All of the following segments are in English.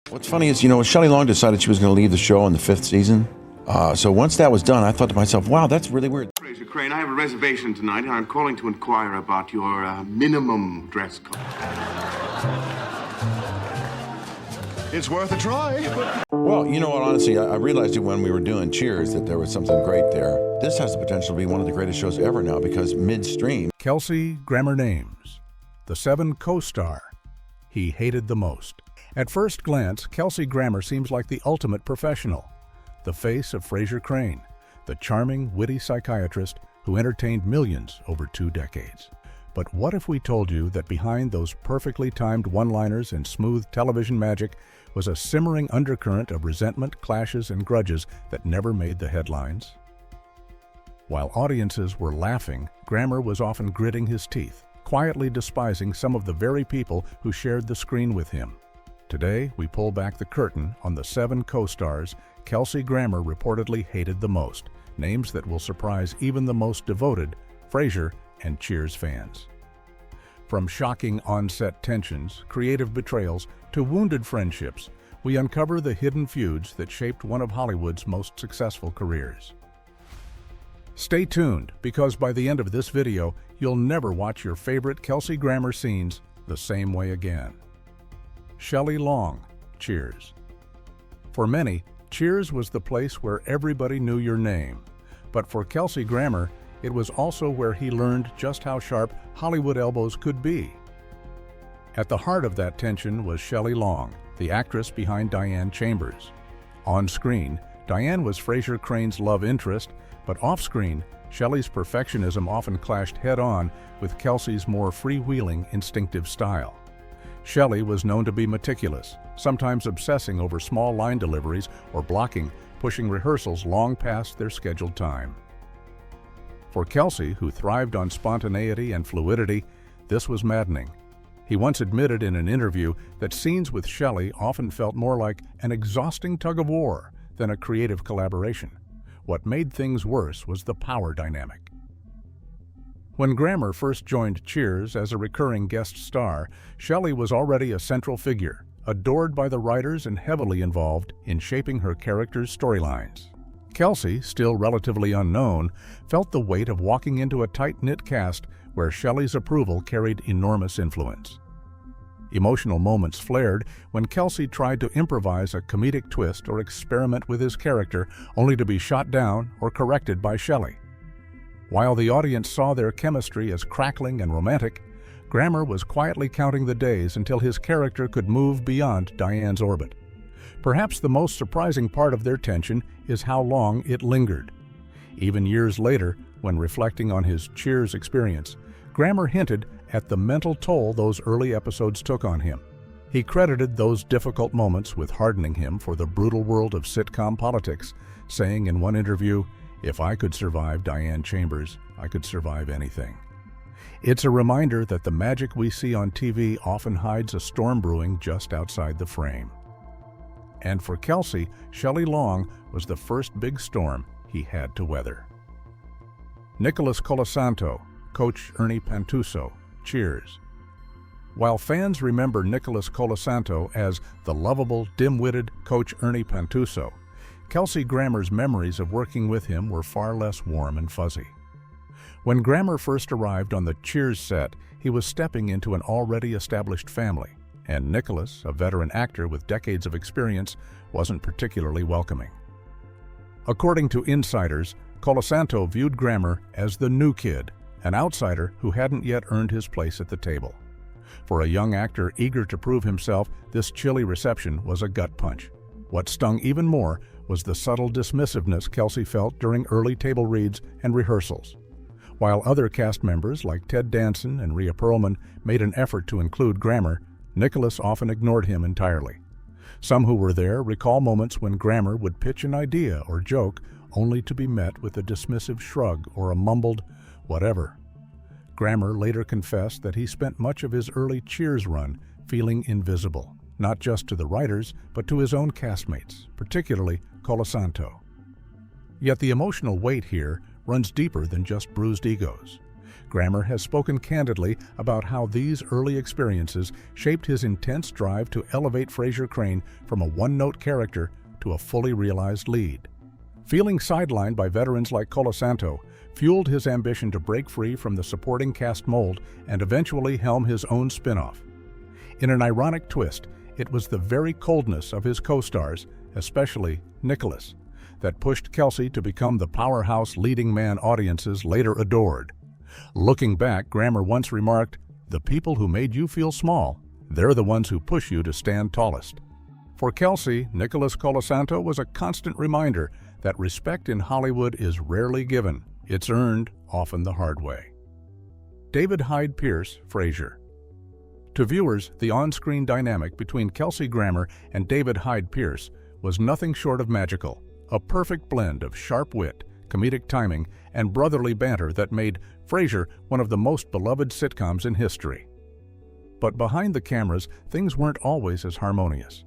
What's funny is, Shelley Long decided she was going to leave the show in the 5th season. So once that was done, I thought to myself, wow, that's really weird. Frasier Crane, I have a reservation tonight, and I'm calling to inquire about your minimum dress code. It's worth a try. Well, you know what, honestly, I realized it when we were doing Cheers that there was something great there. This has the potential to be one of the greatest shows ever now because midstream. Kelsey Grammer Names, the 7 co-star he hated the most. At first glance, Kelsey Grammer seems like the ultimate professional, the face of Frasier Crane, the charming, witty psychiatrist who entertained millions over 2 decades. But what if we told you that behind those perfectly timed one-liners and smooth television magic was a simmering undercurrent of resentment, clashes, and grudges that never made the headlines? While audiences were laughing, Grammer was often gritting his teeth, quietly despising some of the very people who shared the screen with him. Today, we pull back the curtain on the 7 co-stars Kelsey Grammer reportedly hated the most, names that will surprise even the most devoted Frasier and Cheers fans. From shocking on-set tensions, creative betrayals, to wounded friendships, we uncover the hidden feuds that shaped one of Hollywood's most successful careers. Stay tuned, because by the end of this video, you'll never watch your favorite Kelsey Grammer scenes the same way again. Shelley Long, Cheers. For many, Cheers was the place where everybody knew your name. But for Kelsey Grammer, it was also where he learned just how sharp Hollywood elbows could be. At the heart of that tension was Shelley Long, the actress behind Diane Chambers. On screen, Diane was Frasier Crane's love interest, but off-screen, Shelley's perfectionism often clashed head-on with Kelsey's more freewheeling, instinctive style. Shelley was known to be meticulous, sometimes obsessing over small line deliveries or pushing rehearsals long past their scheduled time. For Kelsey, who thrived on spontaneity and fluidity, this was maddening. He once admitted in an interview that scenes with Shelley often felt more like an exhausting tug-of-war than a creative collaboration. What made things worse was the power dynamic. When Grammer first joined Cheers as a recurring guest star, Shelley was already a central figure, adored by the writers and heavily involved in shaping her characters' storylines. Kelsey, still relatively unknown, felt the weight of walking into a tight-knit cast where Shelley's approval carried enormous influence. Emotional moments flared when Kelsey tried to improvise a comedic twist or experiment with his character, only to be shot down or corrected by Shelley. While the audience saw their chemistry as crackling and romantic, Grammer was quietly counting the days until his character could move beyond Diane's orbit. Perhaps the most surprising part of their tension is how long it lingered. Even years later, when reflecting on his Cheers experience, Grammer hinted at the mental toll those early episodes took on him. He credited those difficult moments with hardening him for the brutal world of sitcom politics, saying in one interview, "If I could survive Diane Chambers, I could survive anything." It's a reminder that the magic we see on TV often hides a storm brewing just outside the frame. And for Kelsey, Shelley Long was the first big storm he had to weather. Nicholas Kolanto, Coach Ernie Pantuso, Cheers. While fans remember Nicholas Kolanto as the lovable, dim-witted Coach Ernie Pantuso, Kelsey Grammer's memories of working with him were far less warm and fuzzy. When Grammer first arrived on the Cheers set, he was stepping into an already established family, and Nicholas, a veteran actor with decades of experience, wasn't particularly welcoming. According to insiders, Kolanto viewed Grammer as the new kid, an outsider who hadn't yet earned his place at the table. For a young actor eager to prove himself, this chilly reception was a gut punch. What stung even more was the subtle dismissiveness Kelsey felt during early table reads and rehearsals. While other cast members like Ted Danson and Rhea Perlman made an effort to include Grammer, Nicholas often ignored him entirely. Some who were there recall moments when Grammer would pitch an idea or joke only to be met with a dismissive shrug or a mumbled, "whatever." Grammer later confessed that he spent much of his early Cheers run feeling invisible, not just to the writers, but to his own castmates, particularly Kolanto. Yet the emotional weight here runs deeper than just bruised egos. Grammer has spoken candidly about how these early experiences shaped his intense drive to elevate Frasier Crane from a one-note character to a fully realized lead. Feeling sidelined by veterans like Kolanto fueled his ambition to break free from the supporting cast mold and eventually helm his own spin-off. In an ironic twist, it was the very coldness of his co-stars, especially Nicholas, that pushed Kelsey to become the powerhouse leading man audiences later adored. Looking back, Grammer once remarked, "The people who made you feel small, they're the ones who push you to stand tallest." For Kelsey, Nicholas Kolanto was a constant reminder that respect in Hollywood is rarely given. It's earned, often the hard way. David Hyde Pierce, Frasier. To viewers, the on-screen dynamic between Kelsey Grammer and David Hyde Pierce was nothing short of magical, a perfect blend of sharp wit, comedic timing, and brotherly banter that made Frasier one of the most beloved sitcoms in history. But behind the cameras, things weren't always as harmonious.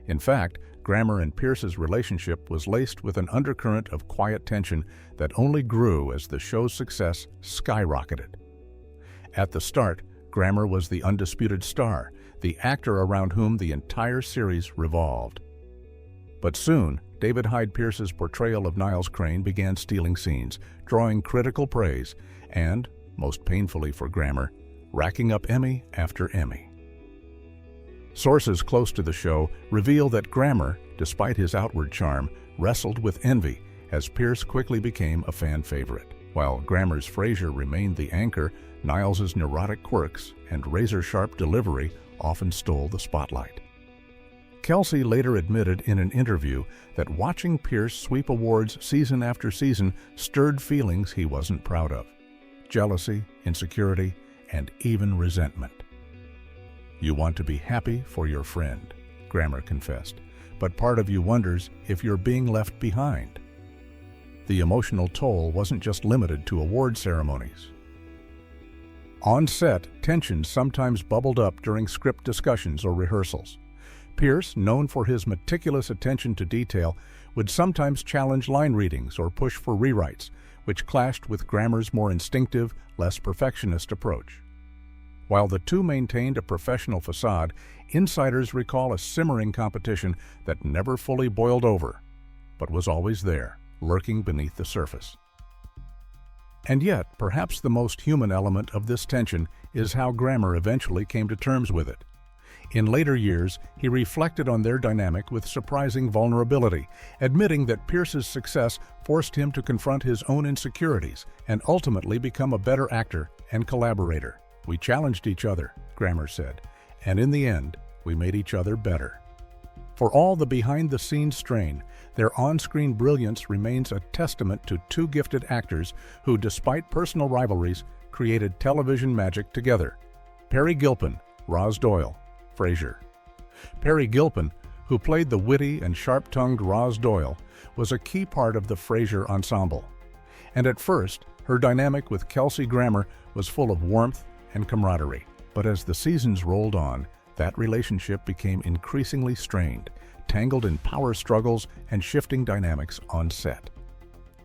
In fact, Grammer and Pierce's relationship was laced with an undercurrent of quiet tension that only grew as the show's success skyrocketed. At the start, Grammer was the undisputed star, the actor around whom the entire series revolved. But soon, David Hyde Pierce's portrayal of Niles Crane began stealing scenes, drawing critical praise, and, most painfully for Grammer, racking up Emmy after Emmy. Sources close to the show reveal that Grammer, despite his outward charm, wrestled with envy as Pierce quickly became a fan favorite. While Grammer's Frasier remained the anchor, Niles's neurotic quirks and razor-sharp delivery often stole the spotlight. Kelsey later admitted in an interview that watching Pierce sweep awards season after season stirred feelings he wasn't proud of: jealousy, insecurity, and even resentment. "You want to be happy for your friend," Grammer confessed, "but part of you wonders if you're being left behind." The emotional toll wasn't just limited to award ceremonies. On set, tensions sometimes bubbled up during script discussions or rehearsals. Pierce, known for his meticulous attention to detail, would sometimes challenge line readings or push for rewrites, which clashed with Grammer's more instinctive, less perfectionist approach. While the two maintained a professional facade, insiders recall a simmering competition that never fully boiled over, but was always there, lurking beneath the surface. And yet, perhaps the most human element of this tension is how Grammer eventually came to terms with it. In later years, he reflected on their dynamic with surprising vulnerability, admitting that Pierce's success forced him to confront his own insecurities and ultimately become a better actor and collaborator. "We challenged each other," Grammer said, "and in the end, we made each other better." For all the behind-the-scenes strain, their on-screen brilliance remains a testament to two gifted actors who, despite personal rivalries, created television magic together. Peri Gilpin, Roz Doyle, Frasier. Peri Gilpin, who played the witty and sharp-tongued Roz Doyle, was a key part of the Frasier ensemble. And at first, her dynamic with Kelsey Grammer was full of warmth and camaraderie. But as the seasons rolled on, that relationship became increasingly strained, tangled in power struggles and shifting dynamics on set.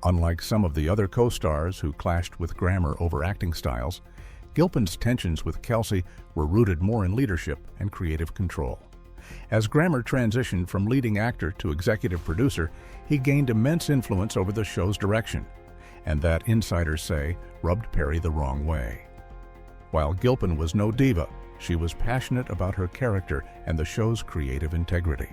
Unlike some of the other co-stars who clashed with Grammer over acting styles, Gilpin's tensions with Kelsey were rooted more in leadership and creative control. As Grammer transitioned from leading actor to executive producer, he gained immense influence over the show's direction, and that, insiders say, rubbed Peri the wrong way. While Gilpin was no diva, she was passionate about her character and the show's creative integrity.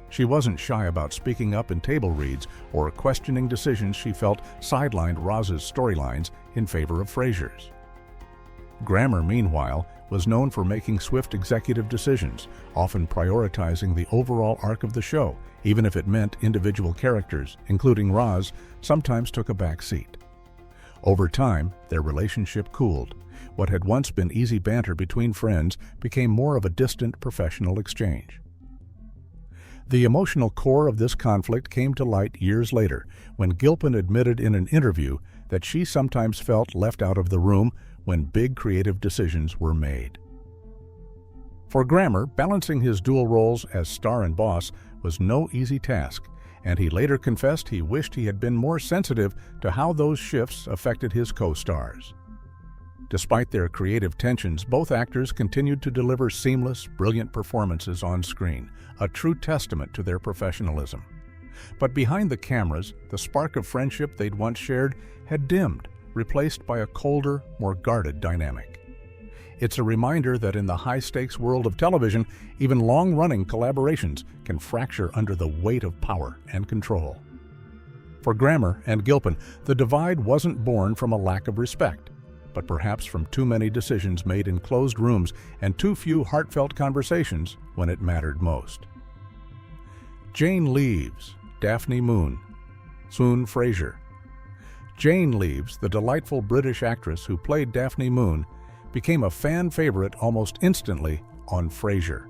She wasn't shy about speaking up in table reads or questioning decisions she felt sidelined Roz's storylines in favor of Frasier's. Grammer, meanwhile, was known for making swift executive decisions, often prioritizing the overall arc of the show, even if it meant individual characters, including Roz, sometimes took a back seat. Over time, their relationship cooled. What had once been easy banter between friends became more of a distant professional exchange. The emotional core of this conflict came to light years later, when Gilpin admitted in an interview that she sometimes felt left out of the room when big creative decisions were made. For Grammer, balancing his dual roles as star and boss was no easy task, and he later confessed he wished he had been more sensitive to how those shifts affected his co-stars. Despite their creative tensions, both actors continued to deliver seamless, brilliant performances on screen, a true testament to their professionalism. But behind the cameras, the spark of friendship they'd once shared had dimmed, replaced by a colder, more guarded dynamic. It's a reminder that in the high-stakes world of television, even long-running collaborations can fracture under the weight of power and control. For Grammer and Gilpin, the divide wasn't born from a lack of respect, but perhaps from too many decisions made in closed rooms and too few heartfelt conversations when it mattered most. Jane Leaves, Daphne Moon, Soon Frasier. Jane Leaves, the delightful British actress who played Daphne Moon, became a fan favorite almost instantly on Frasier.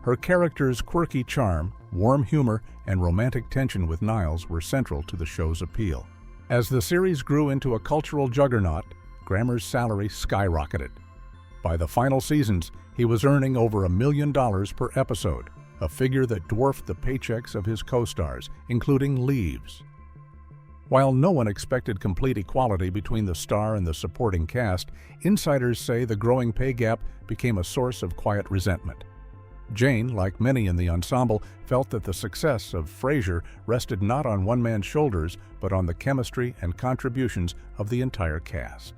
Her character's quirky charm, warm humor, and romantic tension with Niles were central to the show's appeal. As the series grew into a cultural juggernaut, Grammer's salary skyrocketed. By the final seasons, he was earning over $1 million per episode, a figure that dwarfed the paychecks of his co-stars, including Leaves. While no one expected complete equality between the star and the supporting cast, insiders say the growing pay gap became a source of quiet resentment. Jane, like many in the ensemble, felt that the success of Frasier rested not on one man's shoulders, but on the chemistry and contributions of the entire cast.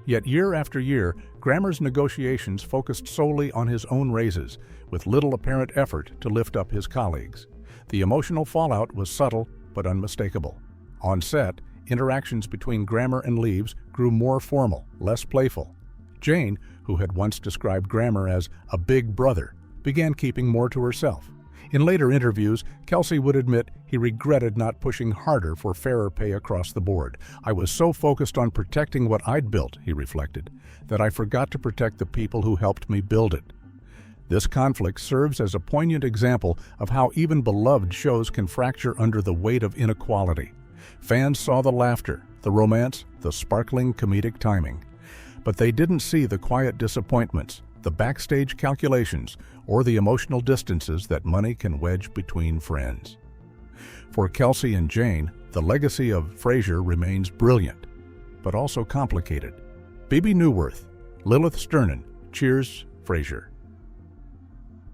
Yet year after year, Grammer's negotiations focused solely on his own raises, with little apparent effort to lift up his colleagues. The emotional fallout was subtle but unmistakable. On set, interactions between Grammer and Leaves grew more formal, less playful. Jane, who had once described Grammer as a big brother, began keeping more to herself. In later interviews, Kelsey would admit he regretted not pushing harder for fairer pay across the board. "I was so focused on protecting what I'd built," he reflected, "that I forgot to protect the people who helped me build it." This conflict serves as a poignant example of how even beloved shows can fracture under the weight of inequality. Fans saw the laughter, the romance, the sparkling comedic timing. But they didn't see the quiet disappointments, the backstage calculations, or the emotional distances that money can wedge between friends. For Kelsey and Jane, the legacy of Frasier remains brilliant, but also complicated. Bebe Newworth, Lilith Sternin, Cheers, Frasier.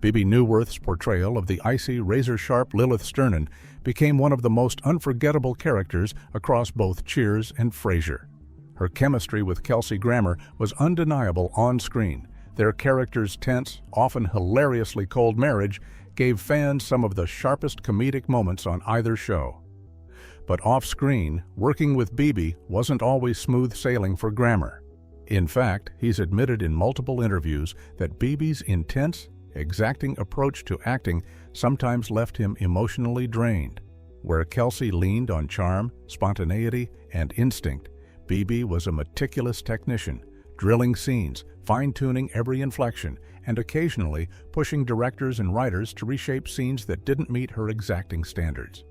Bebe Newworth's portrayal of the icy, razor-sharp Lilith Sternin became one of the most unforgettable characters across both Cheers and Frasier. Her chemistry with Kelsey Grammer was undeniable on screen. Their characters' tense, often hilariously cold marriage gave fans some of the sharpest comedic moments on either show. But off-screen, working with Bebe wasn't always smooth sailing for Grammer. In fact, he's admitted in multiple interviews that Bebe's intense, exacting approach to acting sometimes left him emotionally drained. Where Kelsey leaned on charm, spontaneity, and instinct, Bebe was a meticulous technician, drilling scenes, fine-tuning every inflection, and occasionally pushing directors and writers to reshape scenes that didn't meet her exacting standards.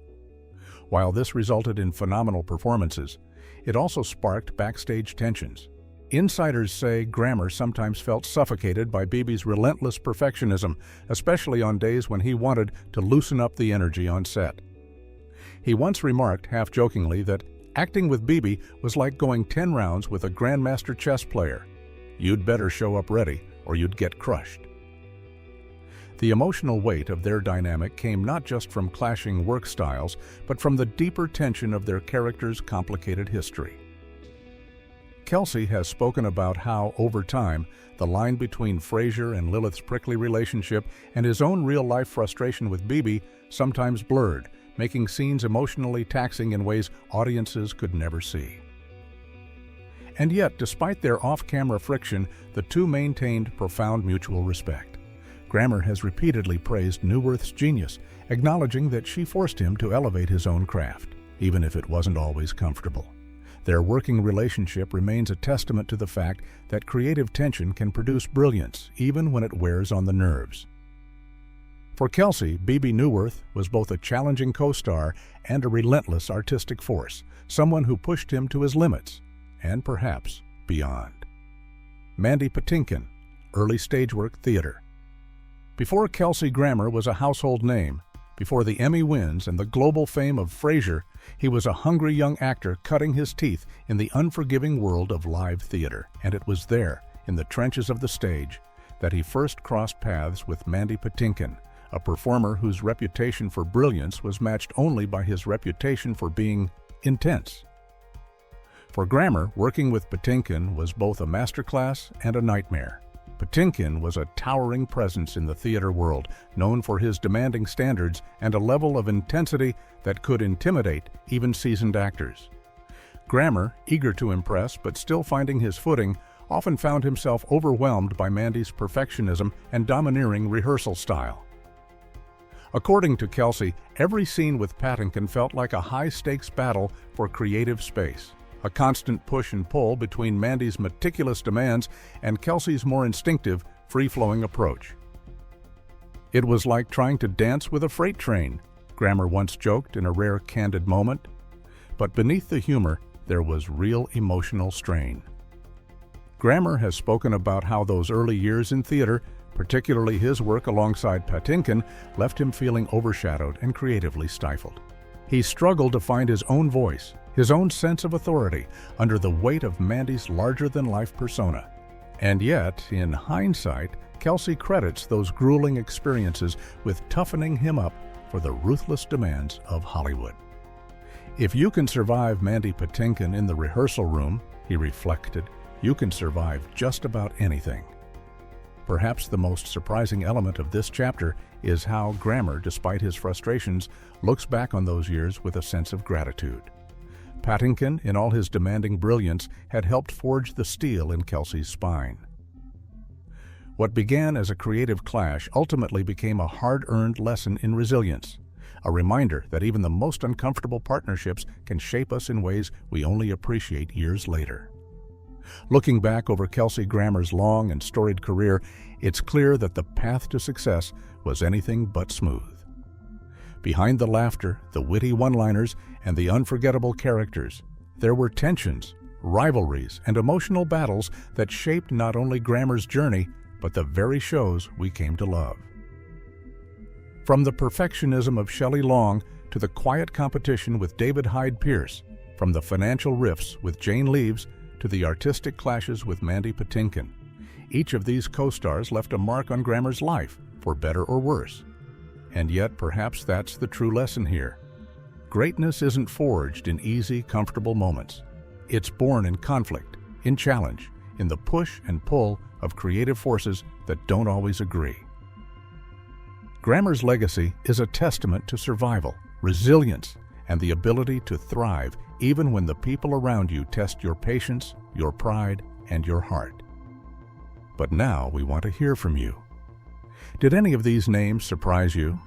While this resulted in phenomenal performances, it also sparked backstage tensions. Insiders say Grammer sometimes felt suffocated by Bebe's relentless perfectionism, especially on days when he wanted to loosen up the energy on set. He once remarked, half-jokingly, that acting with Bebe was like going 10 rounds with a grandmaster chess player. You'd better show up ready, or you'd get crushed. The emotional weight of their dynamic came not just from clashing work styles, but from the deeper tension of their characters' complicated history. Kelsey has spoken about how, over time, the line between Frasier and Lilith's prickly relationship and his own real-life frustration with Bebe sometimes blurred, making scenes emotionally taxing in ways audiences could never see. And yet, despite their off-camera friction, the two maintained profound mutual respect. Grammer has repeatedly praised Newworth's genius, acknowledging that she forced him to elevate his own craft, even if it wasn't always comfortable. Their working relationship remains a testament to the fact that creative tension can produce brilliance, even when it wears on the nerves. For Kelsey, Bebe Newworth was both a challenging co-star and a relentless artistic force, someone who pushed him to his limits, and perhaps beyond. Mandy Patinkin, early stage work theater. Before Kelsey Grammer was a household name, Before the Emmy wins and the global fame of Frasier, he was a hungry young actor cutting his teeth in the unforgiving world of live theater. And it was there, in the trenches of the stage, that he first crossed paths with Mandy Patinkin, a performer whose reputation for brilliance was matched only by his reputation for being intense. For Grammer, working with Patinkin was both a masterclass and a nightmare. Patinkin was a towering presence in the theater world, known for his demanding standards and a level of intensity that could intimidate even seasoned actors. Grammer, eager to impress but still finding his footing, often found himself overwhelmed by Mandy's perfectionism and domineering rehearsal style. According to Kelsey, every scene with Patinkin felt like a high-stakes battle for creative space, a constant push and pull between Mandy's meticulous demands and Kelsey's more instinctive, free-flowing approach. "It was like trying to dance with a freight train," Grammer once joked in a rare candid moment. But beneath the humor, there was real emotional strain. Grammer has spoken about how those early years in theater, particularly his work alongside Patinkin, left him feeling overshadowed and creatively stifled. He struggled to find his own voice, his own sense of authority, under the weight of Mandy's larger-than-life persona. And yet, in hindsight, Kelsey credits those grueling experiences with toughening him up for the ruthless demands of Hollywood. "If you can survive Mandy Patinkin in the rehearsal room," he reflected, "you can survive just about anything." Perhaps the most surprising element of this chapter is how Grammer, despite his frustrations, looks back on those years with a sense of gratitude. Patinkin, in all his demanding brilliance, had helped forge the steel in Kelsey's spine. What began as a creative clash ultimately became a hard-earned lesson in resilience, a reminder that even the most uncomfortable partnerships can shape us in ways we only appreciate years later. Looking back over Kelsey Grammer's long and storied career, it's clear that the path to success was anything but smooth. Behind the laughter, the witty one-liners, and the unforgettable characters, there were tensions, rivalries, and emotional battles that shaped not only Grammer's journey, but the very shows we came to love. From the perfectionism of Shelley Long to the quiet competition with David Hyde Pierce, from the financial rifts with Jane Leeves to the artistic clashes with Mandy Patinkin, each of these co-stars left a mark on Grammer's life, for better or worse. And yet, perhaps that's the true lesson here. Greatness isn't forged in easy, comfortable moments. It's born in conflict, in challenge, in the push and pull of creative forces that don't always agree. Grammer's legacy is a testament to survival, resilience, and the ability to thrive even when the people around you test your patience, your pride, and your heart. But now we want to hear from you. Did any of these names surprise you?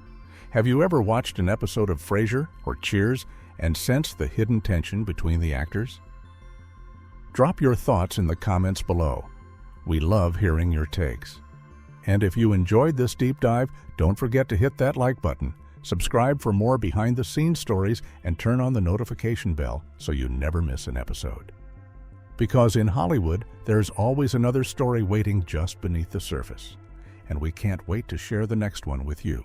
Have you ever watched an episode of Frasier or Cheers and sensed the hidden tension between the actors? Drop your thoughts in the comments below. We love hearing your takes. And if you enjoyed this deep dive, don't forget to hit that like button, subscribe for more behind-the-scenes stories, and turn on the notification bell so you never miss an episode. Because in Hollywood, there's always another story waiting just beneath the surface. And we can't wait to share the next one with you.